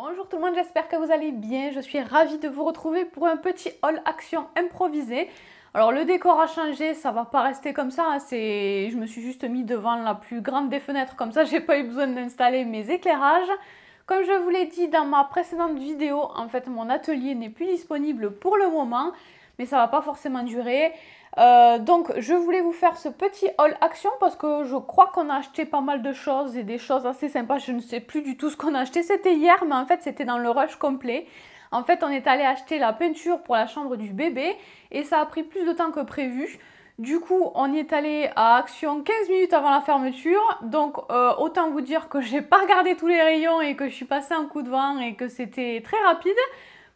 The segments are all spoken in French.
Bonjour tout le monde, j'espère que vous allez bien. Je suis ravie de vous retrouver pour un petit haul action improvisé. Alors le décor a changé, ça va pas rester comme ça. Je me suis juste mis devant la plus grande des fenêtres, comme ça j'ai pas eu besoin d'installer mes éclairages. Comme je vous l'ai dit dans ma précédente vidéo, en fait mon atelier n'est plus disponible pour le moment, mais ça va pas forcément durer. Donc je voulais vous faire ce petit haul action parce que je crois qu'on a acheté pas mal de choses et des choses assez sympas. Je ne sais plus du tout ce qu'on a acheté, c'était hier, mais en fait c'était dans le rush complet. En fait on est allé acheter la peinture pour la chambre du bébé et ça a pris plus de temps que prévu. Du coup on y est allé à Action 15 minutes avant la fermeture, donc autant vous dire que j'ai pas regardé tous les rayons et que je suis passée un coup de vent et que c'était très rapide.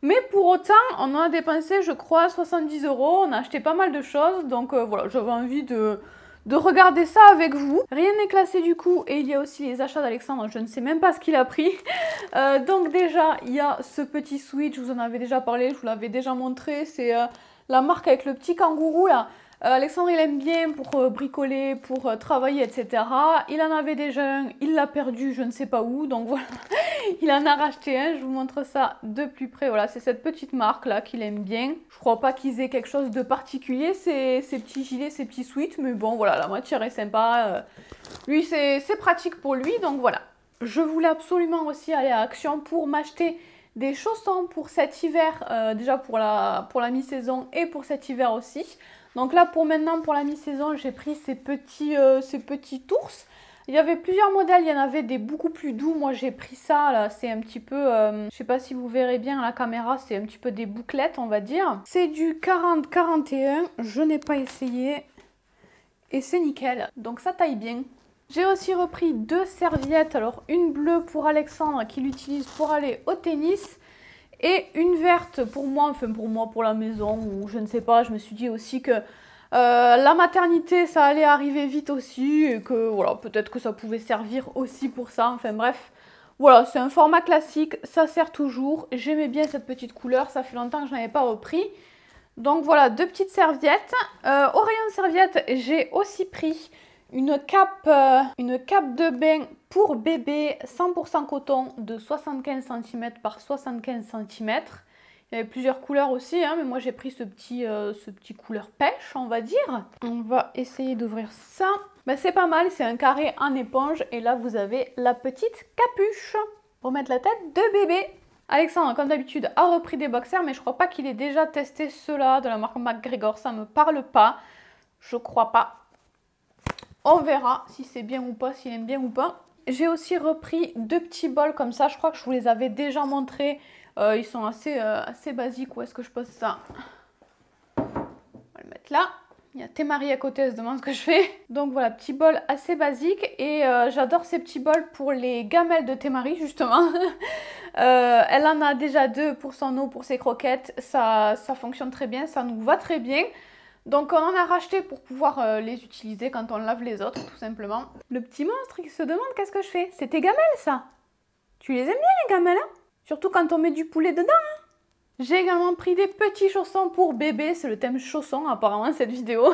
Mais pour autant, on en a dépensé, je crois, 70 €. On a acheté pas mal de choses. Donc voilà, j'avais envie de regarder ça avec vous. Rien n'est classé du coup. Et il y a aussi les achats d'Alexandre. Je ne sais même pas ce qu'il a pris. Donc déjà, il y a ce petit switch. Je vous en avais déjà parlé. Je vous l'avais déjà montré. C'est la marque avec le petit kangourou là. Alexandre, il aime bien pour bricoler, pour travailler, etc. Il en avait déjà un. Il l'a perdu, je ne sais pas où. Donc voilà. Il en a racheté un, je vous montre ça de plus près. Voilà, c'est cette petite marque là qu'il aime bien. Je crois pas qu'ils aient quelque chose de particulier, ces petits gilets, ces petits sweats. Mais bon, voilà, la matière est sympa. Lui, c'est pratique pour lui, donc voilà. Je voulais absolument aussi aller à Action pour m'acheter des chaussons pour cet hiver. Déjà pour la mi-saison et pour cet hiver aussi. Donc là, pour maintenant, pour la mi-saison, j'ai pris ces petits ours. Il y avait plusieurs modèles, il y en avait des beaucoup plus doux. Moi j'ai pris ça là, c'est un petit peu, je sais pas si vous verrez bien à la caméra, c'est un petit peu des bouclettes on va dire. C'est du 40-41, je n'ai pas essayé et c'est nickel, donc ça taille bien. J'ai aussi repris deux serviettes, alors une bleue pour Alexandre qui l'utilise pour aller au tennis et une verte pour moi, enfin pour moi pour la maison ou je ne sais pas, je me suis dit aussi que la maternité, ça allait arriver vite aussi et que voilà, peut-être que ça pouvait servir aussi pour ça. Enfin bref, voilà, c'est un format classique, ça sert toujours. J'aimais bien cette petite couleur, ça fait longtemps que je n'avais pas repris. Donc voilà, deux petites serviettes. Au rayon serviettes, j'ai aussi pris une cape de bain pour bébé 100% coton de 75 cm par 75 cm. Il y avait plusieurs couleurs aussi, hein, mais moi j'ai pris ce petit couleur pêche, on va dire. On va essayer d'ouvrir ça. Ben, c'est pas mal, c'est un carré en éponge. Et là, vous avez la petite capuche pour mettre la tête de bébé. Alexandre, comme d'habitude, a repris des boxers, mais je crois pas qu'il ait déjà testé ceux-là de la marque McGregor. Ça me parle pas. Je crois pas. On verra si c'est bien ou pas, s'il aime bien ou pas. J'ai aussi repris deux petits bols comme ça. Je crois que je vous les avais déjà montrés. Ils sont assez basiques. Où est-ce que je pose ça? On va le mettre là. Il y a Thémarie à côté, elle se demande ce que je fais. Donc voilà, petit bol assez basique. Et j'adore ces petits bols pour les gamelles de Thémarie, justement. Elle en a déjà deux pour son eau, pour ses croquettes. Ça fonctionne très bien, ça nous va très bien. Donc on en a racheté pour pouvoir les utiliser quand on lave les autres, tout simplement. Le petit monstre qui se demande qu'est-ce que je fais. C'est tes gamelles, ça? Tu les aimes bien, les gamelles, hein? Surtout quand on met du poulet dedans, hein? J'ai également pris des petits chaussons pour bébé. C'est le thème chaussons, apparemment, cette vidéo.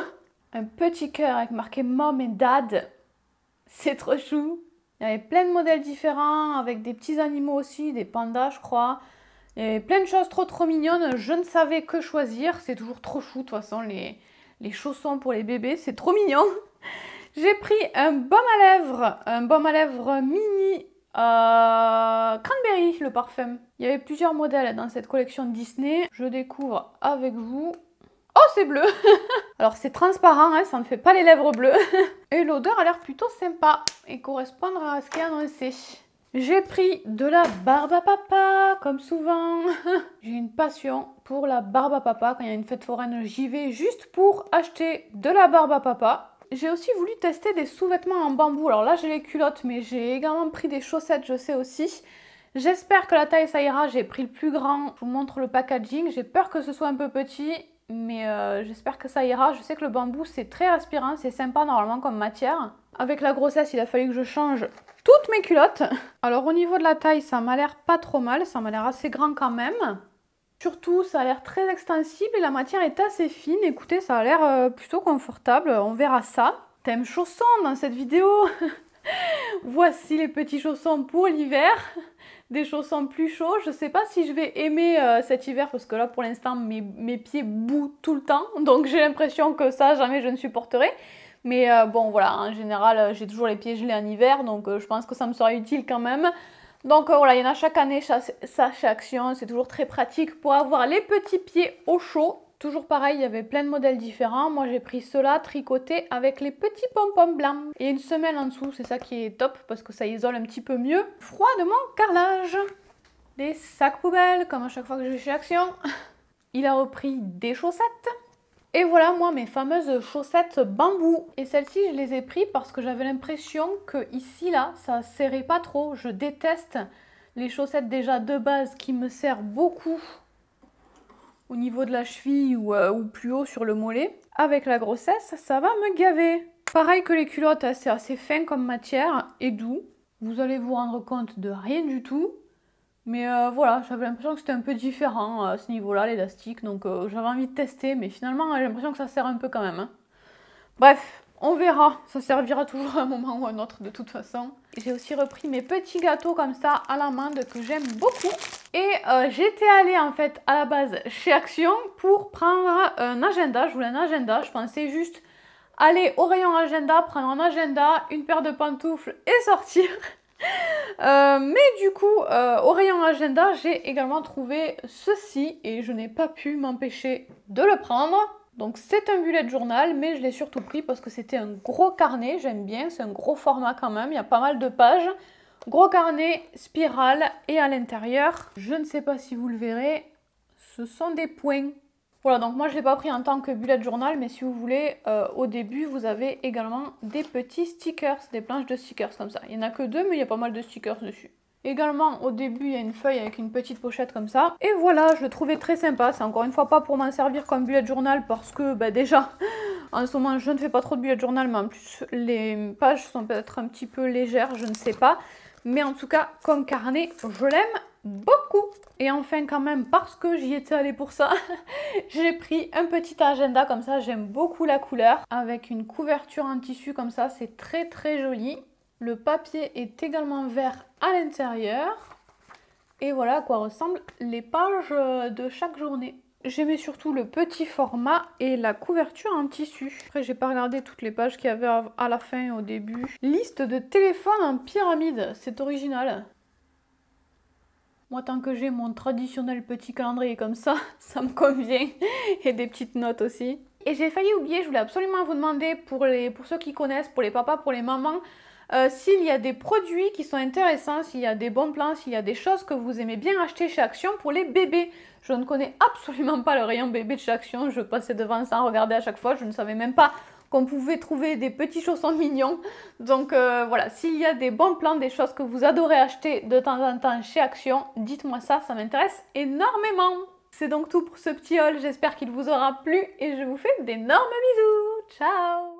Un petit cœur avec marqué Mom et Dad. C'est trop chou. Il y avait plein de modèles différents, avec des petits animaux aussi, des pandas, je crois. Il y avait plein de choses trop mignonnes. Je ne savais que choisir. C'est toujours trop chou, de toute façon, les chaussons pour les bébés. C'est trop mignon. J'ai pris un baume à lèvres mini Cranberry, le parfum. Il y avait plusieurs modèles dans cette collection Disney. Je découvre avec vous. Oh, c'est bleu. Alors, c'est transparent, hein, ça ne fait pas les lèvres bleues. Et l'odeur a l'air plutôt sympa et correspondre à ce qui est annoncé. J'ai pris de la barbe à papa, comme souvent. J'ai une passion pour la barbe à papa. Quand il y a une fête foraine, j'y vais juste pour acheter de la barbe à papa. J'ai aussi voulu tester des sous-vêtements en bambou. Alors là, j'ai les culottes, mais j'ai également pris des chaussettes, je sais aussi. J'espère que la taille, ça ira. J'ai pris le plus grand. Je vous montre le packaging. J'ai peur que ce soit un peu petit, mais j'espère que ça ira. Je sais que le bambou, c'est très respirant. C'est sympa, normalement, comme matière. Avec la grossesse, il a fallu que je change toutes mes culottes. Alors au niveau de la taille, ça m'a l'air pas trop mal, ça m'a l'air assez grand quand même. Surtout, ça a l'air très extensible et la matière est assez fine. Écoutez, ça a l'air plutôt confortable, on verra ça. Thème chaussons dans cette vidéo. Voici les petits chaussons pour l'hiver. Des chaussons plus chauds. Je sais pas si je vais aimer cet hiver parce que là pour l'instant mes pieds bouent tout le temps. Donc j'ai l'impression que ça jamais je ne supporterai. Mais bon voilà, en général j'ai toujours les pieds gelés en hiver. Donc je pense que ça me sera utile quand même. Donc voilà, il y en a chaque année, ça chez Action. C'est toujours très pratique pour avoir les petits pieds au chaud. Toujours pareil, il y avait plein de modèles différents. Moi, j'ai pris ceux-là tricotés avec les petits pompons blancs. Et une semelle en dessous, c'est ça qui est top parce que ça isole un petit peu mieux. Froid de mon carrelage. Des sacs poubelles, comme à chaque fois que je vais chez Action. Il a repris des chaussettes. Et voilà, moi, mes fameuses chaussettes bambou. Et celles-ci, je les ai prises parce que j'avais l'impression que ici, là, ça serrait pas trop. Je déteste les chaussettes déjà de base qui me serrent beaucoup au niveau de la cheville ou plus haut sur le mollet. Avec la grossesse, ça va me gaver. Pareil que les culottes, c'est assez fin comme matière et doux. Vous allez vous rendre compte de rien du tout. Mais voilà, j'avais l'impression que c'était un peu différent à ce niveau-là, l'élastique. Donc j'avais envie de tester, mais finalement j'ai l'impression que ça sert un peu quand même. Hein. Bref, on verra. Ça servira toujours à un moment ou à un autre de toute façon. J'ai aussi repris mes petits gâteaux comme ça à l'amande que j'aime beaucoup. Et j'étais allée en fait à la base chez Action pour prendre un agenda. Je voulais un agenda. Je pensais juste aller au rayon agenda, prendre un agenda, une paire de pantoufles et sortir. Mais du coup, au rayon agenda, j'ai également trouvé ceci et je n'ai pas pu m'empêcher de le prendre. Donc c'est un bullet journal, mais je l'ai surtout pris parce que c'était un gros carnet, j'aime bien, c'est un gros format quand même, il y a pas mal de pages. Gros carnet, spirale, et à l'intérieur, je ne sais pas si vous le verrez, ce sont des points. Voilà, donc moi je ne l'ai pas pris en tant que bullet journal, mais si vous voulez, au début, vous avez également des petits stickers, des planches de stickers comme ça. Il n'y en a que deux, mais il y a pas mal de stickers dessus. Également, au début, il y a une feuille avec une petite pochette comme ça. Et voilà, je le trouvais très sympa. C'est encore une fois pas pour m'en servir comme bullet journal parce que, bah, déjà, en ce moment, je ne fais pas trop de bullet journal, mais en plus, les pages sont peut-être un petit peu légères, je ne sais pas. Mais en tout cas, comme carnet, je l'aime beaucoup. Et enfin, quand même, parce que j'y étais allée pour ça, j'ai pris un petit agenda comme ça. J'aime beaucoup la couleur. Avec une couverture en tissu comme ça, c'est très très joli. Le papier est également vert à l'intérieur. Et voilà à quoi ressemblent les pages de chaque journée. J'aimais surtout le petit format et la couverture en tissu. Après, j'ai pas regardé toutes les pages qu'il y avait à la fin, au début. Liste de téléphones en pyramide, c'est original. Moi, tant que j'ai mon traditionnel petit calendrier comme ça, ça me convient. Et des petites notes aussi. Et j'ai failli oublier, je voulais absolument vous demander, pour ceux qui connaissent, pour les papas, pour les mamans, s'il y a des produits qui sont intéressants, s'il y a des bons plans, s'il y a des choses que vous aimez bien acheter chez Action pour les bébés. Je ne connais absolument pas le rayon bébé de chez Action, je passais devant sans regarder à chaque fois, je ne savais même pas qu'on pouvait trouver des petits chaussons mignons. Donc voilà, s'il y a des bons plans, des choses que vous adorez acheter de temps en temps chez Action, dites-moi ça, ça m'intéresse énormément. C'est donc tout pour ce petit haul, j'espère qu'il vous aura plu et je vous fais d'énormes bisous. Ciao!